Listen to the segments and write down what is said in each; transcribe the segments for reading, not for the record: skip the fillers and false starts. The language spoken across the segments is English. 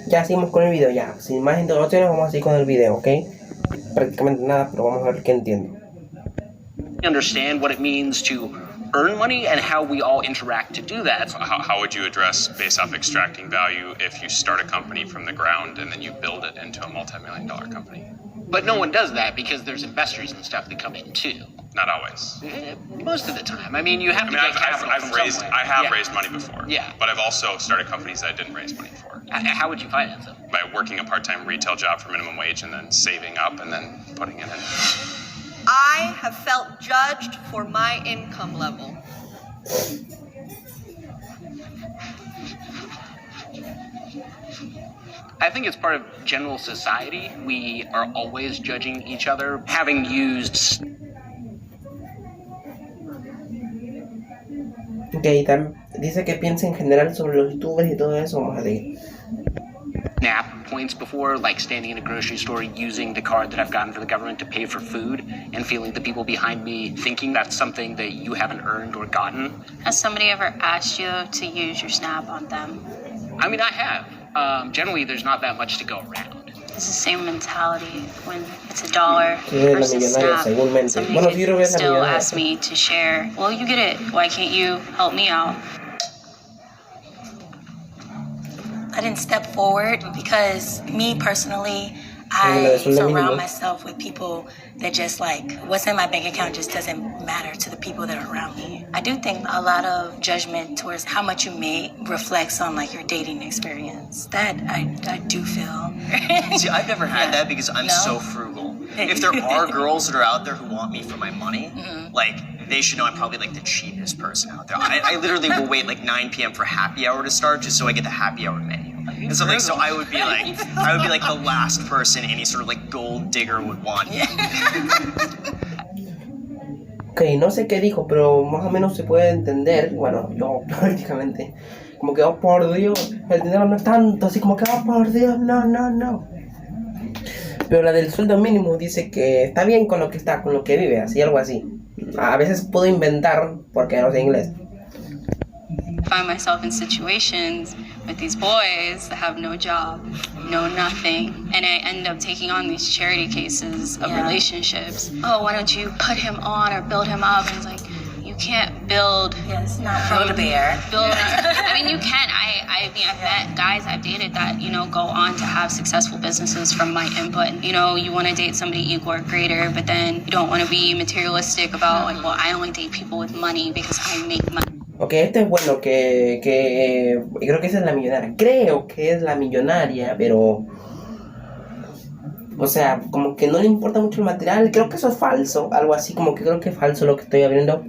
Ya seguimos con el video, ya. Sin más introducciones, vamos a seguir con el video, ¿ok? Prácticamente nada, pero vamos a ver qué entiendo. Understand what it means to earn money and how we all interact to do that. How would you address base off extracting value if you start a company from the ground and then you build it into a multi-million-dollar company? But no one does that because there's investors and stuff that come in too. Not always. Most of the time. I mean, you have to get capital from somewhere. I have raised money before. Yeah. But I've also started companies that I didn't raise money for. How would you finance them? By working a part-time retail job for minimum wage and then saving up and then putting it in. I have felt judged for my income level. I think it's part of general society. We are always judging each other, having used Ok, dice que piensa en general sobre los youtubers y todo eso, vamos a seguir. SNAP points before, like standing in a grocery store using the card that I've gotten from the government to pay for food and feeling the people behind me thinking that's something that you haven't earned or gotten. Has somebody ever asked you to use your SNAP on them? I mean, I have. Generally, there's not that much to go around. It's the same mentality when it's $1 Sí, la versus millonaria, SNAP. seguramente. Somebody Bueno, sí, creo que could es la still millonaria. ask me to share. Well, you get it. Why can't you help me out? I didn't step forward because me personally, I surround myself with people that just like what's in my bank account just doesn't matter to the people that are around me. I do think a lot of judgment towards how much you make reflects on like your dating experience. That I do feel. See, I've never had that because I'm so frugal. If there are girls that are out there who want me for my money, like they should know I'm probably like the cheapest person out there. I literally will wait like 9 p.m. for happy hour to start just so I get the happy hour menu. And so like, so I would be like the last person any sort of like gold digger would want. Ok, no sé qué dijo, pero más o menos se puede entender. Bueno, yo prácticamente como que, oh por Dios, el dinero no es tanto, así como que, oh por Dios, no. Pero la del sueldo mínimo dice que está bien con lo que está, con lo que vive, así, algo así. A veces puedo inventar porque no sé inglés. Find myself in situations with these boys that have no job, no nothing, and I end up taking on these charity cases of relationships. Oh, why don't you put him on or build him up? And it's like, you can't build. Yes, not build a bear. I mean, you can. I mean, I've met guys I've dated that, you know, go on to have successful businesses from my input. You know, you want to date somebody equal or greater, but then you don't want to be materialistic about, like, well, I only date people with money because I make money. Ok, esto es bueno, que creo que esa es la millonaria. Creo que es la millonaria, pero... O sea, como que no le importa mucho el material. Creo que eso es falso, algo así, como que creo que es falso lo que estoy abriendo.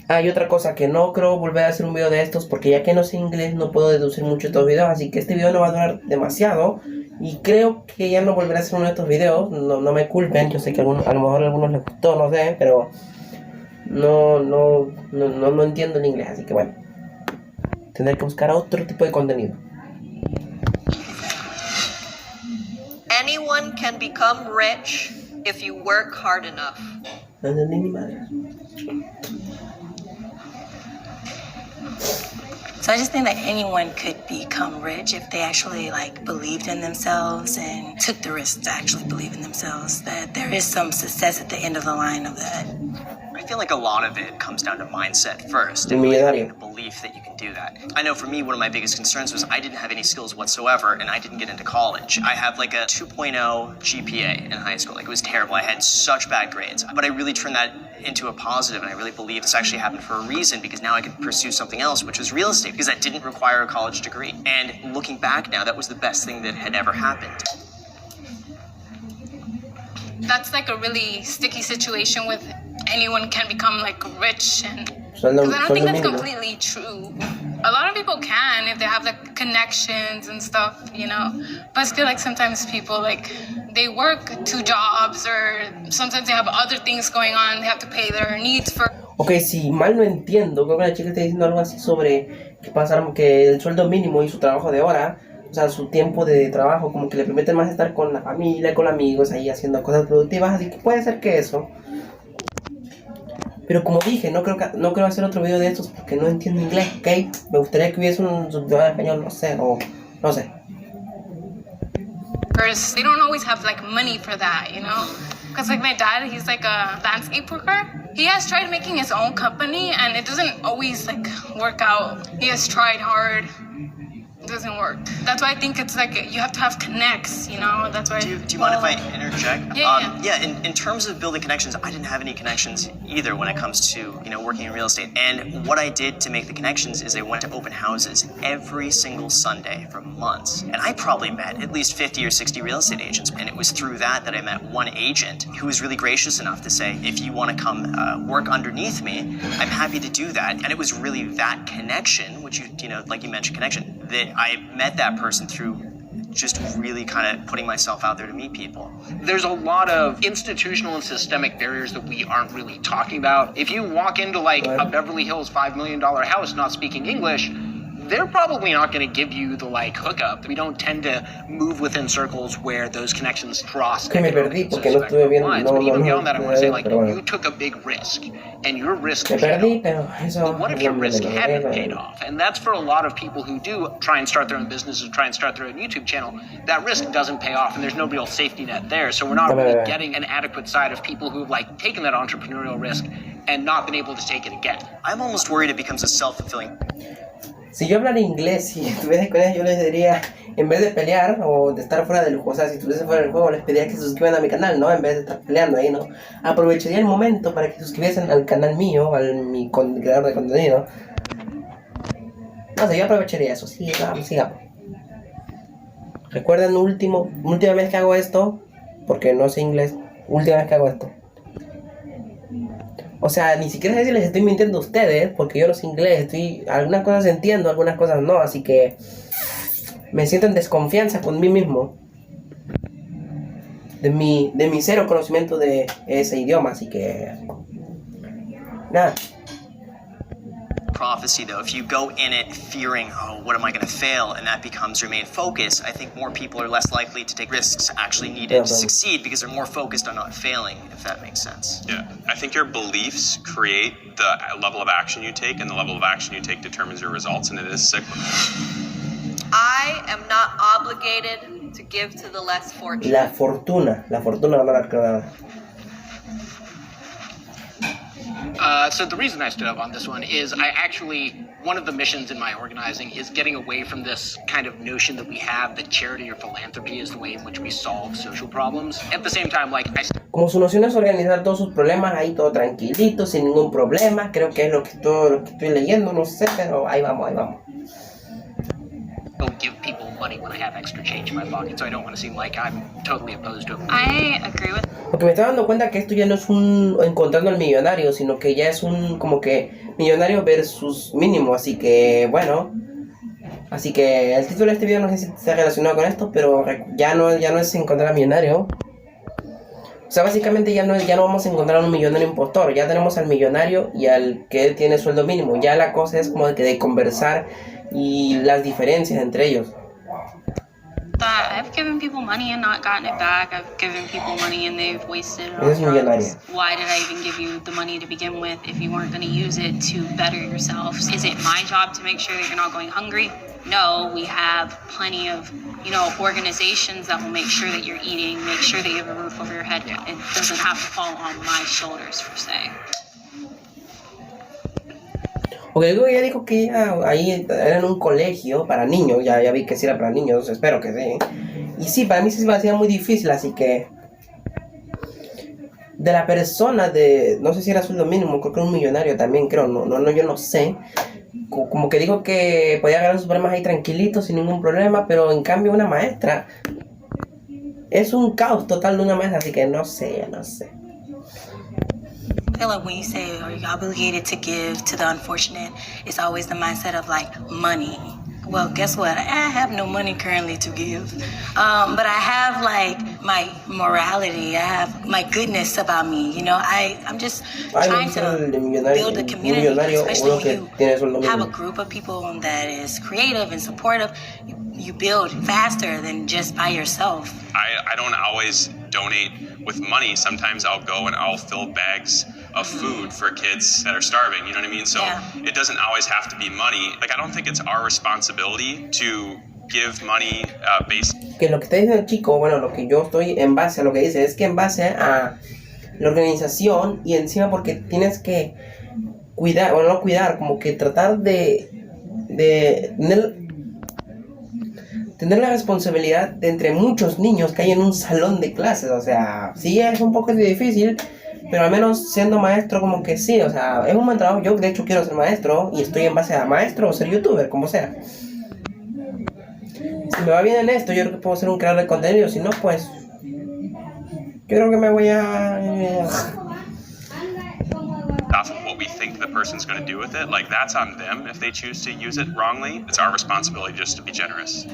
Ah, y otra cosa, que no creo volver a hacer un video de estos, porque ya que no sé inglés no puedo deducir mucho estos videos, así que este video no va a durar demasiado. Y creo que ya no volveré a hacer uno de estos videos, no me culpen, yo sé que a lo mejor a algunos les gustó, no sé, pero... No entiendo el inglés, así que bueno, tendré que buscar otro tipo de contenido. Anyone can become rich if you work hard enough. No entendí ni madre. So I just think that anyone could become rich if they actually like believed in themselves and took the risk to actually believe in themselves, that there is some success at the end of the line of that. I feel like a lot of it comes down to mindset first, and Millonario. the belief that you can do that. I know for me, one of my biggest concerns was I didn't have any skills whatsoever, and I didn't get into college. I have like a 2.0 GPA in high school. Like, it was terrible. I had such bad grades, but I really turned that into a positive, and I really believe this actually happened for a reason, because now I could pursue something else, which was real estate, because that didn't require a college degree. And looking back now, that was the best thing that had ever happened. That's like a really sticky situation with anyone can become like rich, and because I don't think that's completely true. A lot of people can if they have like connections and stuff, you know, but I feel like sometimes people like they work 2 jobs, or sometimes they have other things going on, they have to pay their needs for. Ok, si mal no entiendo, creo que la chica está diciendo algo así sobre que el sueldo mínimo y su trabajo de hora, o sea, su tiempo de trabajo, como que le permite más estar con la familia, con amigos, ahí haciendo cosas productivas, así que puede ser que eso. Pero como dije, no creo hacer otro video de estos porque no entiendo inglés, ¿ok? Me gustaría que hubiese un subtítulo en español, no sé, o no sé. they don't always have like money for that, you know? Because like my dad, he's like a landscape worker. He has tried making his own company and it doesn't always like work out. He has tried hard. It doesn't work. That's why I think it's like you have to have connects, you know? That's why. Do you mind if I interject? Yeah. In terms of building connections, I didn't have any connections either when it comes to, working in real estate. And what I did to make the connections is I went to open houses every single Sunday for months. And I probably met at least 50 or 60 real estate agents. And it was through that I met one agent who was really gracious enough to say, if you want to come work underneath me, I'm happy to do that. And it was really that connection, which like you mentioned, connection, that I met that person through just really kind of putting myself out there to meet people. There's a lot of institutional and systemic barriers that we aren't really talking about. If you walk into like a Beverly Hills $5 million house not speaking English, they're probably not going to give you the like hookup. We don't tend to move within circles where those connections cross. Que me perdí porque no estuve viendo. But even beyond that, I want to say like you took a big risk, and your risk paid off. But what if your risk hadn't paid off? And that's for a lot of people who do try and start their own businesses, try and start their own YouTube channel. That risk doesn't pay off, and there's no real safety net there. So we're not really getting an adequate side of people who've like taken that entrepreneurial risk and not been able to take it again. I'm almost worried it becomes a self-fulfilling. Si yo hablara inglés y estuviera con ellos, yo les diría, en vez de pelear o de estar fuera del juego, o sea, si estuviese fuera del juego, les pediría que se suscriban a mi canal, ¿no? En vez de estar peleando ahí, ¿no? Aprovecharía el momento para que se suscribiesen al canal mío, mi creador de contenido. No sé, yo aprovecharía eso, sigamos. Recuerden, última vez que hago esto, porque no sé inglés, última vez que hago esto. O sea, ni siquiera sé si les estoy mintiendo a ustedes, porque yo no sé inglés, algunas cosas entiendo, algunas cosas no, así que me siento en desconfianza con mí mismo de mi cero conocimiento de ese idioma, así que nada. Prophecy, though, if you go in it fearing, oh, what am I going to fail, and that becomes your main focus, I think more people are less likely to take risks actually needed to succeed because they're more focused on not failing, if that makes sense. Yeah, I think your beliefs create the level of action you take, and the level of action you take determines your results, and it is cyclical. I am not obligated to give to the less fortunate. La fortuna no la creada. So the reason I stood up on this one is one of the missions in my organizing is getting away from this kind of notion that we have that charity or philanthropy is the way in which we solve social problems. At the same time, como su noción es organizar todos sus problemas ahí todo tranquilito, sin ningún problema, creo que es todo lo que estoy leyendo, no sé, pero ahí vamos. Don't give people money when I have extra change in my pocket, so I don't want to seem like I'm totally opposed to it. I agree with. Porque me estoy dando cuenta que esto ya no es un encontrando al millonario, sino que ya es un como que millonario versus mínimo, así que bueno. Así que el título de este video no sé si está relacionado con esto, pero ya no es encontrar al millonario. O sea, básicamente ya no vamos a encontrar a un millonario impostor, ya tenemos al millonario y al que tiene sueldo mínimo. Ya la cosa es como de conversar y las diferencias entre ellos. I've given people money and not gotten it back. I've given people money and they've wasted it on drugs. Why did I even give you the money to begin with if you weren't going to use it to better yourselves? Is it my job to make sure that you're not going hungry? No, we have plenty of, organizations that will make sure that you're eating, make sure that you have a roof over your head. It doesn't have to fall on my shoulders, per se. Ok, luego ya dijo que ahí era en un colegio para niños, ya vi que sí era para niños, espero que sí. Y sí, para mí sí se me hacía muy difícil, así que... De la persona no sé si era sueldo mínimo, creo que era un millonario también, creo, yo no sé. Como que dijo que podía ganar sus problemas ahí tranquilito, sin ningún problema, pero en cambio una maestra... Es un caos total de una maestra, así que no sé. I feel like when you say, are you obligated to give to the unfortunate, it's always the mindset of like money. Well, guess what? I have no money currently to give. But I have like my morality. I have my goodness about me. I'm just trying to build a community, especially when you have a group of people that is creative and supportive. You build faster than just by yourself. I don't always donate with money. Sometimes I'll go and I'll fill bags of food for kids that are starving, you know what I mean? So It doesn't always have to be money. Like, I don't think it's our responsibility to give money based. Que lo que está diciendo el chico, bueno, lo que yo estoy en base a lo que dice, es que en base a la organización y encima porque tienes que cuidar, bueno, no cuidar, como que tratar de tener la responsabilidad de entre muchos niños que hay en un salón de clases. O sea, sí es un poco difícil, pero al menos siendo maestro como que sí, o sea, es un buen trabajo. Yo de hecho quiero ser maestro y estoy en base a maestro o ser youtuber, como sea. Si me va bien en esto, yo creo que puedo ser un creador de contenido. Si no, pues yo creo que me voy a off of what we think the person's going to do with it. Like, that's on them if they choose to use it wrongly. It's our responsibility just to be generous.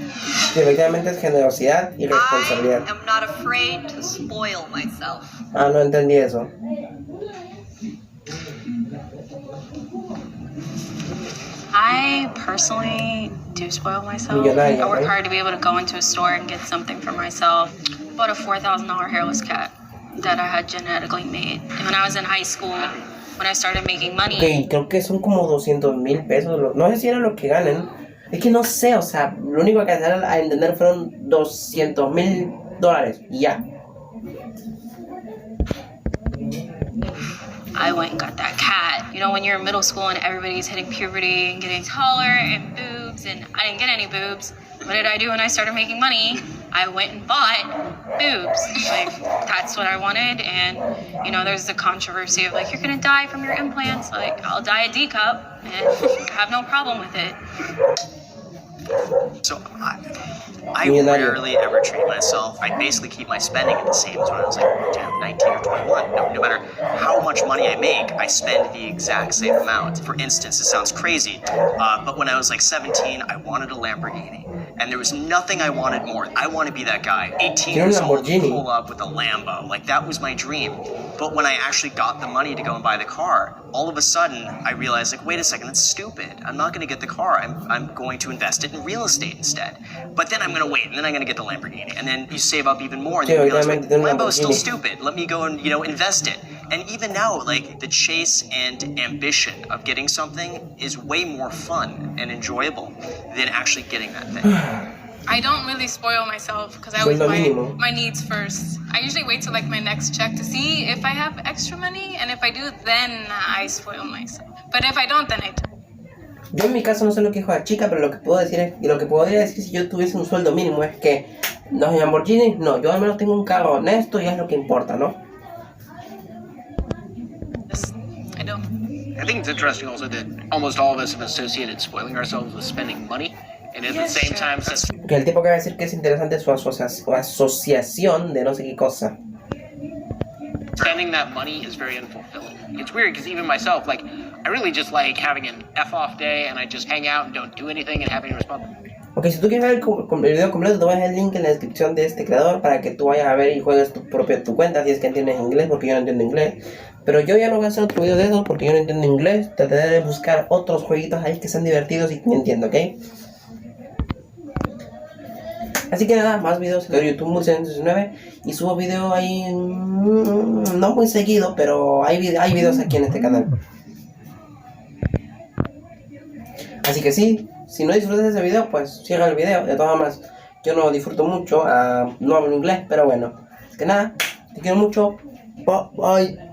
Sí, efectivamente es generosidad y responsabilidad. I am not afraid to spoil myself. Ah, no entendí eso. I personally do spoil myself. I work hard to be able to go into a store and get something for myself. I bought a $4,000 hairless cat that I had genetically made. And when I was in high school, when I started making money. Ok, creo que son como 200,000 pesos. No sé si era lo que ganan. Es que no sé, o sea, lo único que alcanzaron a entender fueron $200,000 y ya. I went and got that cat. You know, when you're in middle school and everybody's hitting puberty and getting taller and boobs, and I didn't get any boobs. What did I do when I started making money? I went and bought boobs. Like, that's what I wanted. And, you know, there's the controversy of like, you're gonna die from your implants. Like, I'll die a D cup and have no problem with it. So I rarely ever treat myself. I basically keep my spending the same as when I was like 19 or 21. No matter how much money I make, I spend the exact same amount. For instance, it sounds crazy, but when I was like 17, I wanted a Lamborghini. And there was nothing I wanted more. I want to be that guy, 18 years old, pull up with a Lambo. Like, that was my dream. But when I actually got the money to go and buy the car, all of a sudden, I realized, like, wait a second, that's stupid. I'm not going to get the car. I'm going to invest it in real estate instead. But then I'm going to wait, and then I'm going to get the Lamborghini. And then you save up even more, and then you realize, wait, Lambo is still stupid. Let me go and, you know, invest it. And even now, like, the chase and ambition of getting something is way more fun and enjoyable than actually getting that thing. I don't really spoil myself because I always buy my needs first. I usually wait till like my next check to see if I have extra money, and if I do, then I spoil myself. But if I don't, then I don't. Yo en mi caso no sé lo que dijo la chica, pero lo que puedo decir es, y lo que podría decir si yo tuviese un sueldo mínimo es que los Lamborghini, no, yo al menos tengo un carro honesto y es lo que importa, ¿no? I don't. I think it's interesting also that almost all of us have associated spoiling ourselves with spending money. And at the same time, que el tipo que va a decir que es interesante su asociación de no sé qué cosa. Spending that money is very unfulfilling. It's weird because even myself, like, I really just like having an F-off day and I just hang out and don't do anything and having responsibility. Ok, si tú quieres ver el video completo, te voy a dejar el link en la descripción de este creador para que tú vayas a ver y juegues tu cuenta si es que entiendes inglés, porque yo no entiendo inglés. Pero yo ya no voy a hacer otro video de eso porque yo no entiendo inglés. Trataré de buscar otros jueguitos ahí que sean divertidos y que entiendo, ¿ok? Así que nada, más videos de YouTube muy 19 y subo video ahí no muy seguido, pero hay videos aquí en este canal. Así que sí, si no disfrutas de ese video, pues cierra el video. De todas formas, yo no disfruto mucho, no hablo inglés, pero bueno. Así que nada, te quiero mucho. Bye.